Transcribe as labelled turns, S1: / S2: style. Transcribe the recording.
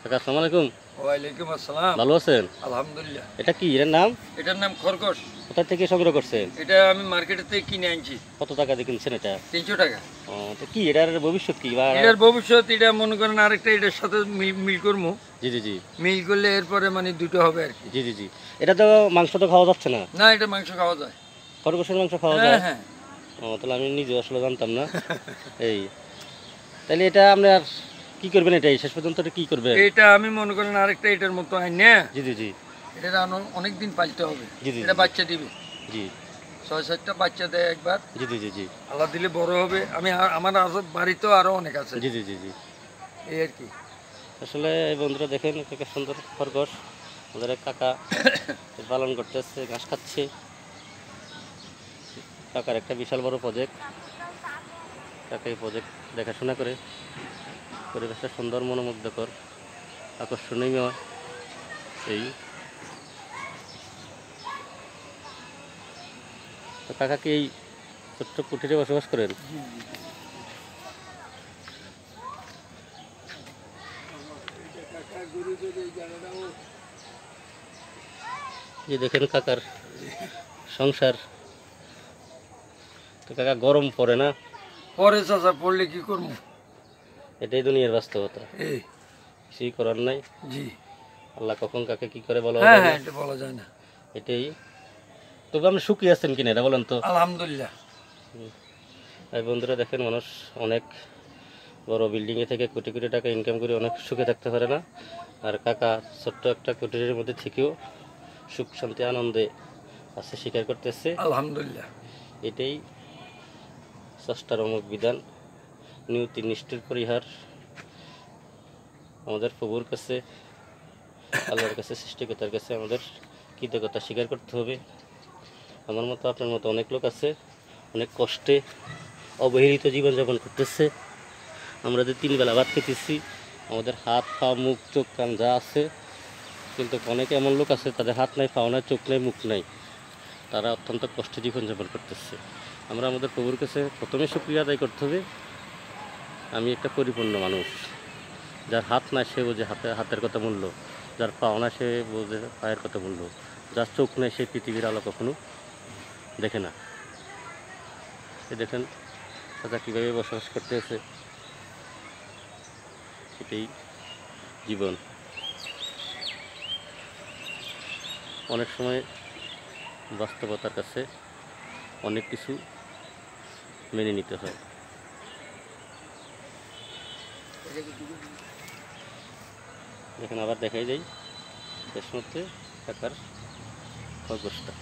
S1: কাকা আসসালামু আলাইকুম।
S2: ওয়ালাইকুম আসসালাম।
S1: ভালো আছেন?
S2: আলহামদুলিল্লাহ।
S1: এটা কি এর নাম?
S2: এটার নাম খরগোশ।
S1: কোথা থেকে সংগ্রহ করছেন?
S2: এটা আমি মার্কেটে থেকে কিনে আনছি
S1: কত টাকা দিয়ে কিনছেন এটা?
S2: 300 টাকা।
S1: ও তো কি এটার ভবিষ্যৎ কি বা?
S2: এটার ভবিষ্যৎ এটা মনে করেন আরেকটা এটার সাথে মিল করবো।
S1: জি জি জি
S2: মিল করলে এরপরে মানে দুটো হবে আর কি।
S1: জি জি জি এটা তো মাংস তো খাওয়া যাচ্ছে না।
S2: না, এটা মাংস খাওয়া যায়।
S1: খরগোশের মাংস খাওয়া
S2: হ্যাঁ
S1: যায়?
S2: হ্যাঁ।
S1: ও তাহলে আমি নিজে আসলে জানতাম না। এই তাহলে এটা আপনার কি করবেন, এটাই শেষ পর্যন্ত এটা কি করবেন?
S2: এটা আমি মনে করেন আরেকটা এটার মতো আইনে
S1: জি জি জি
S2: এটা অনেক দিন পালতে হবে।
S1: জি জি
S2: এটা বাচ্চা দিবে,
S1: জি
S2: 6-7টা বাচ্চা দেয় একবার।
S1: জি জি জি জি
S2: আল্লাহ দিলে বড় হবে। আমার বাড়িতেও আরো অনেক আছে
S1: জি জি জি জি
S2: এই আর কি।
S1: আসলে এই বন্ধুরা দেখেন কত সুন্দর খরগোশ আমাদের এক কাকা পালন করতেছে, ঘাস খাচ্ছে। কাকার একটা বিশাল বড় প্রজেক্ট, কাকা এই প্রজেক্ট দেখাশোনা করে পরিবেশটা সুন্দর, মনোমুগ্ধকর, আকর্ষণীয়। এই তো কাকা কি এই ছোট্ট কুঠিরে বসবাস করেন? যে দেখেন কাকার সংসার। তো কাকা গরম পড়ে না?
S2: পরে চাচা পড়লে কি করবো,
S1: এটাই দুনিয়ার বাস্তবতা,
S2: এই
S1: কিছুই করার নাই।
S2: জি।
S1: আল্লাহ কখন কাকে কি করে বলা
S2: হ্যাঁ
S1: যায় না,
S2: হ্যাঁ, এটা বলা যায় না।
S1: এটাই। তবে আপনি সুখী আছেন কিনা এটা বলেন তো?
S2: আলহামদুলিল্লাহ।
S1: এই বন্ধুরা দেখেন, মানুষ অনেক বড় বিল্ডিংয়ে থেকে কোটি কোটি টাকা ইনকাম করে অনেক সুখে থাকতে পারে না, আর কাকা ছোট্ট একটা কুটিরের মধ্যে থেকেও সুখ শান্তি আনন্দে আছে, স্বীকার করতেছে।
S2: আলহামদুলিল্লাহ।
S1: এটাই স্রষ্টার অমোঘ বিধান, নিয়তি নিষ্ঠুর পরিহার। আমাদের প্রভুর কাছে, আল্লাহর কাছে, সৃষ্টিকর্তার কাছে আমাদের কৃতজ্ঞতা স্বীকার করতে হবে। আমার মতো আপনার মতো অনেক লোক আছে, অনেক কষ্টে অবহেলিত জীবনযাপন করতেছে। আমরা যে 3 বেলা ভাত খেতেছি, আমাদের হাত পা মুখ চোখ কান যা আছে, কিন্তু অনেকে এমন লোক আছে তাদের হাত নাই, পা নাই, চোখ নাই, মুখ নাই, তারা অত্যন্ত কষ্টে জীবনযাপন করতেছে। আমরা আমাদের প্রভুর কাছে প্রথমে শুকরিয়া আদায় করতে হবে। আমি একটা পরিপূর্ণ মানুষ, যার হাত নাই সে বোঝে হাতের কথা মূল্য, যার পাও না সে বোঝে পায়ের কথা মূল্য, যার চোখ নেই সে পৃথিবীর আলো কখনো দেখে না। এ দেখেন তারা কীভাবে বসবাস করতেছে, এটাই জীবন। অনেক সময় বাস্তবতার কাছে অনেক কিছু মেনে নিতে হয়। দেখেন আবার দেখাই যায় শেষ মধ্যে কাকার খরগোশটা।